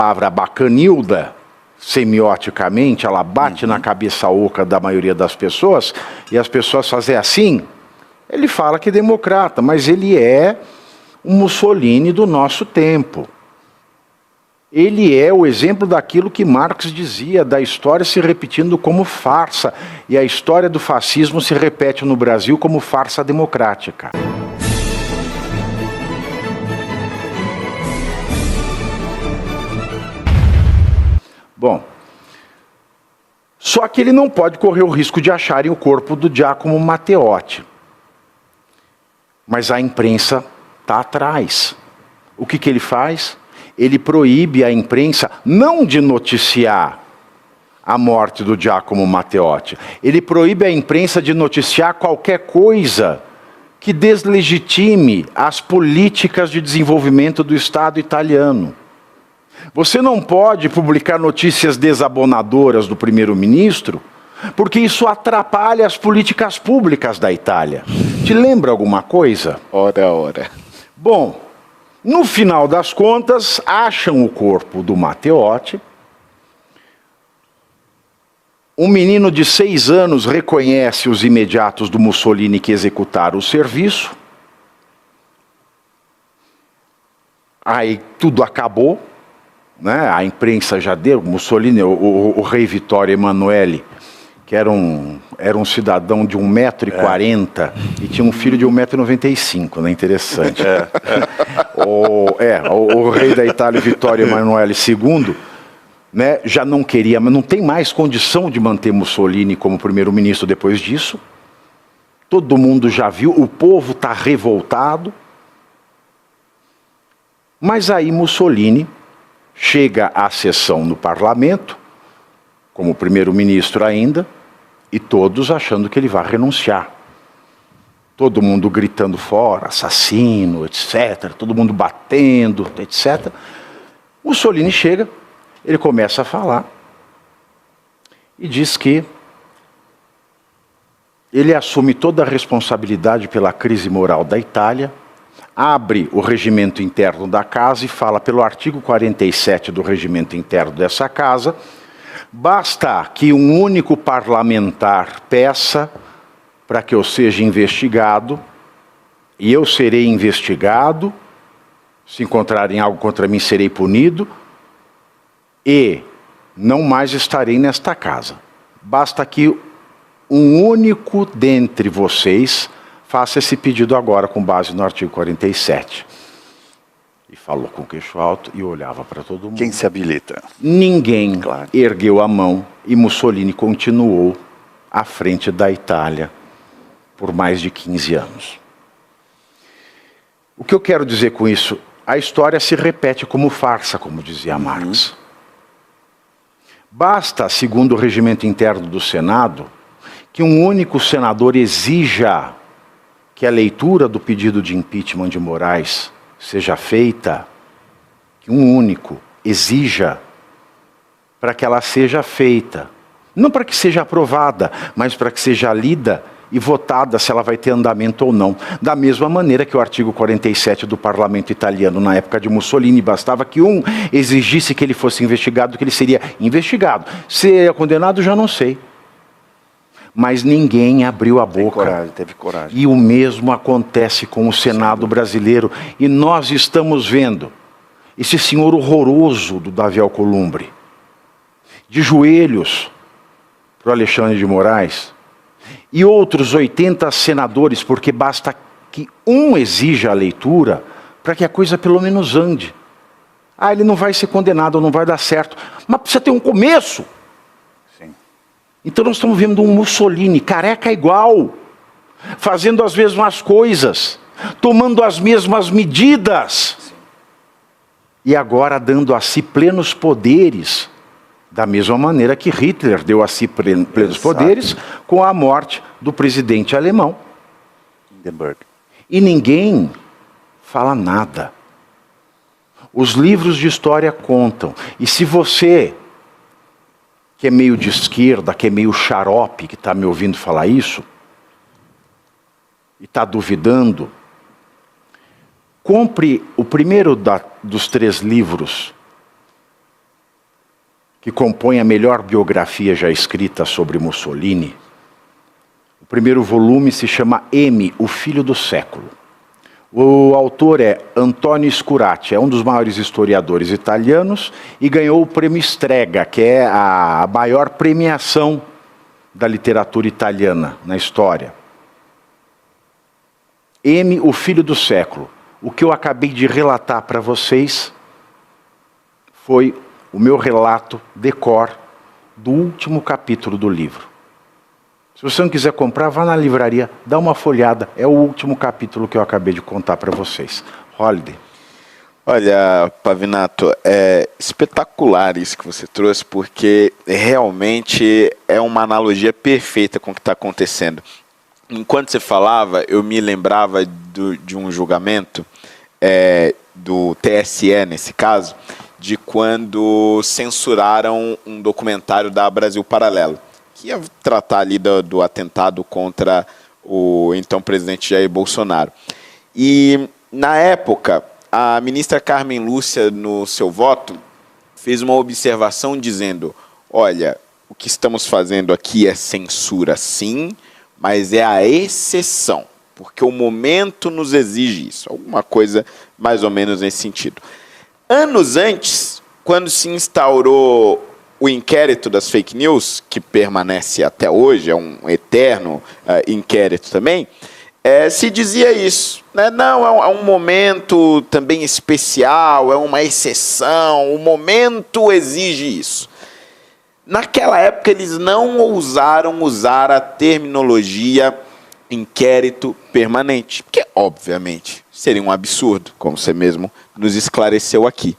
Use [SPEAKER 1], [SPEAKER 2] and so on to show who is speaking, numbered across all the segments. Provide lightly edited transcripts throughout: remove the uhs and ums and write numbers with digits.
[SPEAKER 1] palavra bacanilda, semioticamente, ela bate na cabeça oca da maioria das pessoas, e as pessoas fazem assim, ele fala que é democrata, mas ele é o Mussolini do nosso tempo. Ele é o exemplo daquilo que Marx dizia, da história se repetindo como farsa, e a história do fascismo se repete no Brasil como farsa democrática. Bom, só que ele não pode correr o risco de acharem o corpo do Giacomo Matteotti. Mas a imprensa está atrás. O que ele faz? Ele proíbe a imprensa não de noticiar a morte do Giacomo Matteotti. Ele proíbe a imprensa de noticiar qualquer coisa que deslegitime as políticas de desenvolvimento do Estado italiano. Você não pode publicar notícias desabonadoras do primeiro-ministro, porque isso atrapalha as políticas públicas da Itália. Te lembra alguma coisa?
[SPEAKER 2] Ora.
[SPEAKER 1] Bom, no final das contas, acham o corpo do Matteotti. Um menino de 6 anos reconhece os imediatos do Mussolini que executaram o serviço. Aí tudo acabou. Né? A imprensa já deu, Mussolini, o rei Vittorio Emanuele, que era um cidadão de 1,40 m e tinha um filho de 1,95 m, né? Interessante. O rei da Itália, Vittorio Emanuele II, né, já não queria, mas não tem mais condição de manter Mussolini como primeiro-ministro depois disso. Todo mundo já viu, o povo está revoltado. Mas aí Mussolini chega à sessão no parlamento, como primeiro-ministro ainda, e todos achando que ele vai renunciar. Todo mundo gritando fora, assassino, etc. Todo mundo batendo, etc. Mussolini chega, ele começa a falar e diz que ele assume toda a responsabilidade pela crise moral da Itália, abre o regimento interno da casa e fala pelo artigo 47 do regimento interno dessa casa, basta que um único parlamentar peça para que eu seja investigado, e eu serei investigado, se encontrarem algo contra mim serei punido, e não mais estarei nesta casa. Basta que um único dentre vocês faça esse pedido agora com base no artigo 47. E falou com o queixo alto e olhava para todo mundo.
[SPEAKER 2] Quem se habilita?
[SPEAKER 1] Ninguém ergueu a mão e Mussolini continuou à frente da Itália por mais de 15 anos. O que eu quero dizer com isso? A história se repete como farsa, como dizia Marx. Basta, segundo o regimento interno do Senado, que um único senador exija que a leitura do pedido de impeachment de Moraes seja feita, que um único exija para que ela seja feita. Não para que seja aprovada, mas para que seja lida e votada se ela vai ter andamento ou não. Da mesma maneira que o artigo 47 do parlamento italiano, na época de Mussolini, bastava que um exigisse que ele fosse investigado, que ele seria investigado. Se ele é condenado, já não sei. Mas ninguém abriu a boca.
[SPEAKER 2] Teve coragem.
[SPEAKER 1] E o mesmo acontece com o Senado brasileiro. E nós estamos vendo esse senhor horroroso do Davi Alcolumbre, de joelhos para o Alexandre de Moraes, e outros 80 senadores, porque basta que um exija a leitura para que a coisa pelo menos ande. Ah, ele não vai ser condenado, não vai dar certo. Mas precisa ter um começo. Então nós estamos vendo um Mussolini, careca igual, fazendo as mesmas coisas, tomando as mesmas medidas, e agora dando a si plenos poderes, da mesma maneira que Hitler deu a si plenos poderes com a morte do presidente alemão. E ninguém fala nada. Os livros de história contam, e se você que é meio de esquerda, que é meio xarope, que está me ouvindo falar isso, e está duvidando, compre o primeiro dos 3 livros que compõem a melhor biografia já escrita sobre Mussolini. O primeiro volume se chama M, o Filho do Século. O autor é Antonio Scurati, é um dos maiores historiadores italianos e ganhou o Prêmio Strega, que é a maior premiação da literatura italiana na história. M, o Filho do Século. O que eu acabei de relatar para vocês foi o meu relato de cor do último capítulo do livro. Se você não quiser comprar, vá na livraria, dá uma folhada. É o último capítulo que eu acabei de contar para vocês. Holliday.
[SPEAKER 2] Olha, Pavinato, é espetacular isso que você trouxe, porque realmente é uma analogia perfeita com o que está acontecendo. Enquanto você falava, eu me lembrava de um julgamento do TSE, nesse caso, de quando censuraram um documentário da Brasil Paralelo, que ia tratar ali do atentado contra o então presidente Jair Bolsonaro. E, na época, a ministra Carmen Lúcia, no seu voto, fez uma observação dizendo: olha, o que estamos fazendo aqui é censura, sim, mas é a exceção, porque o momento nos exige isso. Alguma coisa mais ou menos nesse sentido. Anos antes, quando se instaurou o inquérito das fake news, que permanece até hoje, é um eterno inquérito também, se dizia isso, né? Não, é um momento também especial, é uma exceção, o momento exige isso. Naquela época, eles não ousaram usar a terminologia inquérito permanente, porque, obviamente, seria um absurdo, como você mesmo nos esclareceu aqui.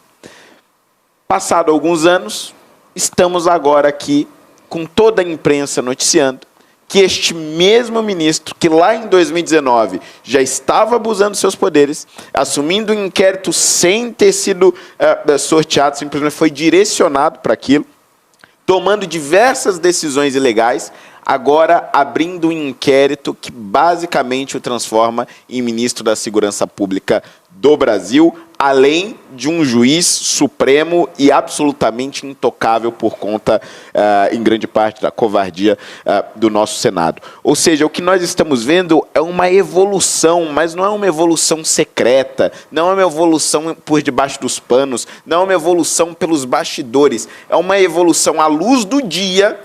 [SPEAKER 2] Passado alguns anos, estamos agora aqui com toda a imprensa noticiando que este mesmo ministro, que lá em 2019 já estava abusando de seus poderes, assumindo um inquérito sem ter sido sorteado, simplesmente foi direcionado para aquilo, tomando diversas decisões ilegais, agora abrindo um inquérito que basicamente o transforma em ministro da Segurança Pública do Brasil, além de um juiz supremo e absolutamente intocável por conta, em grande parte, da covardia do nosso Senado. Ou seja, o que nós estamos vendo é uma evolução, mas não é uma evolução secreta, não é uma evolução por debaixo dos panos, não é uma evolução pelos bastidores, é uma evolução à luz do dia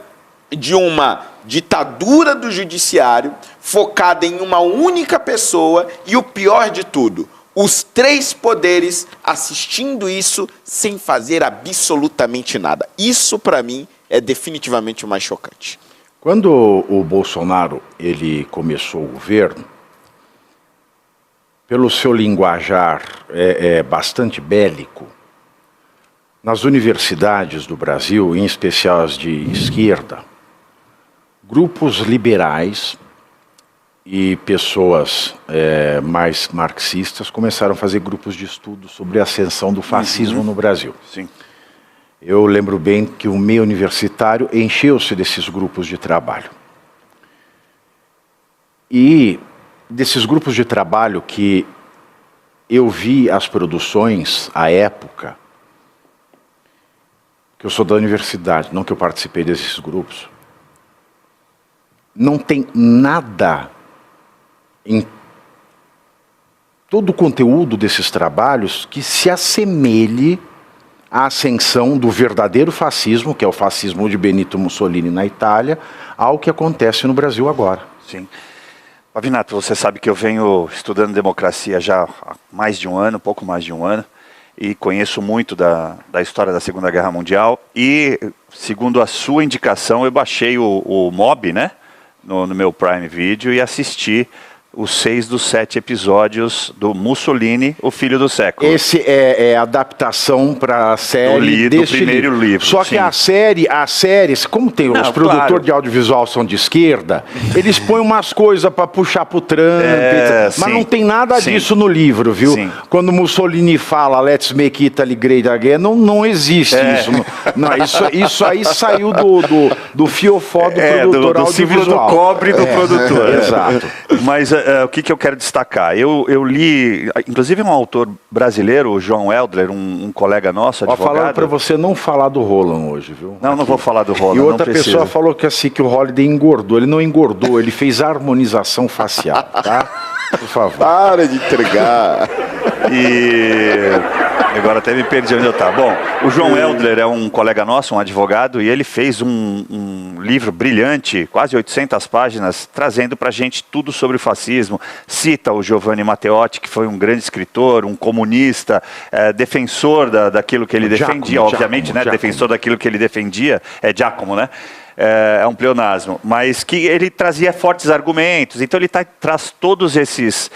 [SPEAKER 2] de uma ditadura do judiciário focada em uma única pessoa e, o pior de tudo, os três poderes assistindo isso sem fazer absolutamente nada. Isso, para mim, é definitivamente o mais chocante.
[SPEAKER 1] Quando o Bolsonaro ele começou o governo, pelo seu linguajar bastante bélico, nas universidades do Brasil, em especial as de esquerda, grupos liberais e pessoas mais marxistas começaram a fazer grupos de estudo sobre a ascensão do fascismo no Brasil.
[SPEAKER 3] Sim.
[SPEAKER 1] Eu lembro bem que o meio universitário encheu-se desses grupos de trabalho. E desses grupos de trabalho que eu vi as produções à época, que eu sou da universidade, não que eu participei desses grupos, não tem nada em todo o conteúdo desses trabalhos que se assemelhe à ascensão do verdadeiro fascismo, que é o fascismo de Benito Mussolini na Itália, ao que acontece no Brasil agora.
[SPEAKER 3] Sim. Pavinato, você sabe que eu venho estudando democracia já há mais de um ano, pouco mais de um ano, e conheço muito da história da Segunda Guerra Mundial, e, segundo a sua indicação, eu baixei o MOB, né, no meu Prime Video, e assisti os 6 dos 7 episódios do Mussolini, o Filho do Século.
[SPEAKER 1] Esse é a adaptação para a série
[SPEAKER 3] do primeiro livro.
[SPEAKER 1] Só que a série, como tem os produtores de audiovisual são de esquerda, eles põem umas coisas para puxar pro Trump, mas não tem nada disso no livro, viu?
[SPEAKER 3] Sim.
[SPEAKER 1] Quando Mussolini fala Let's make Italy great again, não existe isso. Não, isso aí saiu do fiofó do produtor
[SPEAKER 3] do símbolo do
[SPEAKER 1] audiovisual.
[SPEAKER 3] cobre do produtor.
[SPEAKER 1] Exato.
[SPEAKER 3] Mas o que eu quero destacar? Eu li, inclusive um autor brasileiro, o João Eldler, um colega nosso, advogado.
[SPEAKER 1] Falando para você não falar do Roland hoje, viu?
[SPEAKER 3] Não vou falar do Roland.
[SPEAKER 1] E outra pessoa falou que assim, que o Holliday engordou. Ele não engordou, ele fez harmonização facial, tá? Por favor.
[SPEAKER 2] Para de entregar.
[SPEAKER 3] E agora até me perdi onde eu estava. Bom, o João Eldler é um colega nosso, um advogado, e ele fez um livro brilhante, quase 800 páginas, trazendo para a gente tudo sobre o fascismo. Cita o Giovanni Matteotti, que foi um grande escritor, um comunista, defensor daquilo que ele defendia, obviamente, né? Defensor daquilo que ele defendia, Giacomo, né? É um pleonasmo, mas que ele trazia fortes argumentos, então ele traz todos esses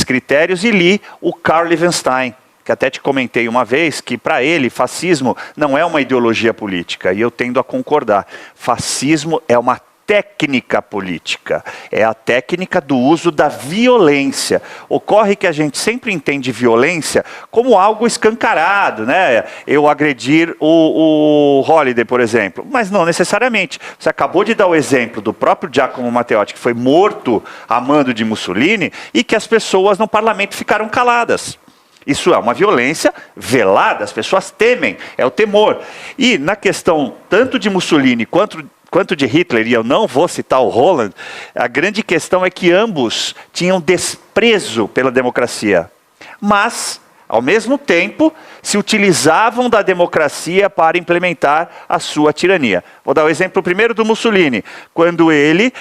[SPEAKER 3] critérios. E li o Carl Liebenstein, que até te comentei uma vez, que para ele fascismo não é uma ideologia política, e eu tendo a concordar. Fascismo é uma técnica política, é a técnica do uso da violência. Ocorre que a gente sempre entende violência como algo escancarado, né? Eu agredir o Holliday, por exemplo, mas não necessariamente. Você acabou de dar o exemplo do próprio Giacomo Matteotti, que foi morto a mando de Mussolini, e que as pessoas no parlamento ficaram caladas. Isso é uma violência velada, as pessoas temem, é o temor. E na questão tanto de Mussolini quanto de Hitler, e eu não vou citar o Roland, a grande questão é que ambos tinham desprezo pela democracia, mas, ao mesmo tempo, se utilizavam da democracia para implementar a sua tirania. Vou dar o exemplo primeiro do Mussolini, quando ele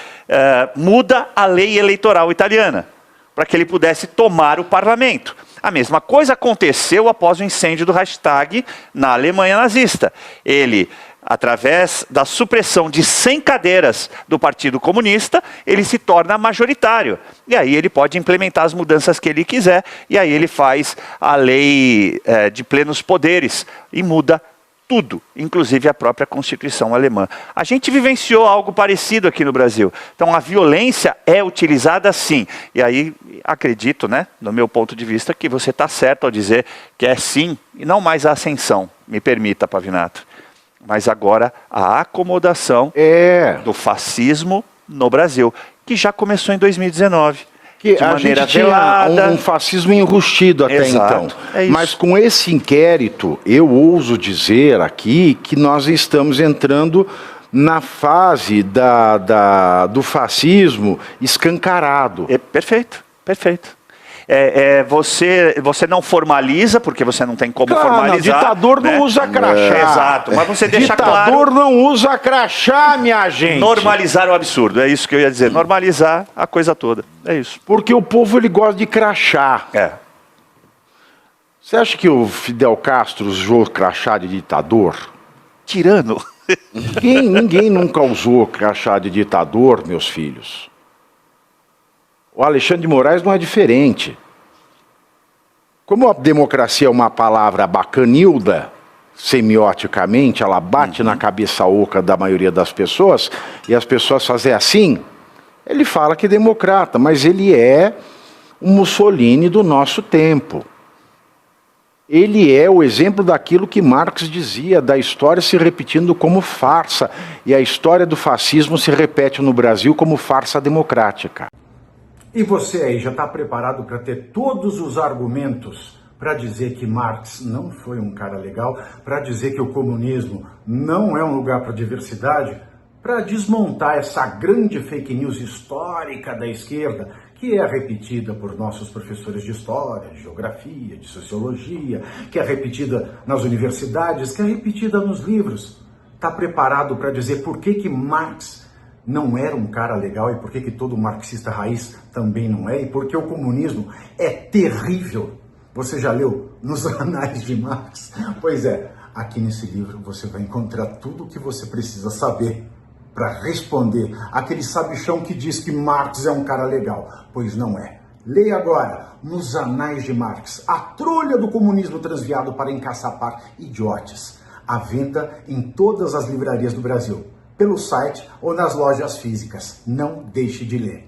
[SPEAKER 3] muda a lei eleitoral italiana, para que ele pudesse tomar o parlamento. A mesma coisa aconteceu após o incêndio do Reichstag na Alemanha nazista. Ele, através da supressão de 100 cadeiras do Partido Comunista, ele se torna majoritário. E aí ele pode implementar as mudanças que ele quiser, e aí ele faz a lei de plenos poderes e muda tudo, inclusive a própria Constituição alemã. A gente vivenciou algo parecido aqui no Brasil. Então a violência é utilizada sim. E aí acredito, né, no meu ponto de vista, que você está certo ao dizer que é sim, e não mais a ascensão. Me permita, Pavinato. Mas agora a acomodação do fascismo no Brasil, que já começou em 2019.
[SPEAKER 1] Que
[SPEAKER 3] de
[SPEAKER 1] a
[SPEAKER 3] maneira
[SPEAKER 1] gente tinha
[SPEAKER 3] velada.
[SPEAKER 1] um fascismo enrustido até então.
[SPEAKER 3] É isso.
[SPEAKER 1] Mas com esse inquérito, eu ouso dizer aqui que nós estamos entrando na fase do fascismo escancarado.
[SPEAKER 3] Perfeito, perfeito. Você não formaliza, porque você não tem como formalizar.
[SPEAKER 1] O ditador não usa crachá.
[SPEAKER 3] Exato, mas você deixa claro.
[SPEAKER 1] Ditador não usa crachá, minha gente.
[SPEAKER 3] Normalizar o absurdo, é isso que eu ia dizer. Normalizar a coisa toda, é isso.
[SPEAKER 1] Porque o povo ele gosta de crachá. Você acha que o Fidel Castro usou crachá de ditador?
[SPEAKER 3] Tirano.
[SPEAKER 1] Ninguém nunca usou crachá de ditador, meus filhos. O Alexandre de Moraes não é diferente. Como a democracia é uma palavra bacanilda, semioticamente, ela bate na cabeça oca da maioria das pessoas, e as pessoas fazem assim, ele fala que é democrata, mas ele é o Mussolini do nosso tempo. Ele é o exemplo daquilo que Marx dizia, da história se repetindo como farsa, e a história do fascismo se repete no Brasil como farsa democrática.
[SPEAKER 4] E você aí já está preparado para ter todos os argumentos para dizer que Marx não foi um cara legal, para dizer que o comunismo não é um lugar para diversidade, para desmontar essa grande fake news histórica da esquerda, que é repetida por nossos professores de história, de geografia, de sociologia, que é repetida nas universidades, que é repetida nos livros. Está preparado para dizer por que Marx não era um cara legal e por que todo marxista raiz também não é, e porque o comunismo é terrível. Você já leu nos Anais de Marx? Pois é, aqui nesse livro você vai encontrar tudo o que você precisa saber para responder aquele sabichão que diz que Marx é um cara legal, pois não é. Leia agora, nos Anais de Marx, a trolha do comunismo transviado para encaçapar idiotes, à venda em todas as livrarias do Brasil, pelo site ou nas lojas físicas. Não deixe de ler.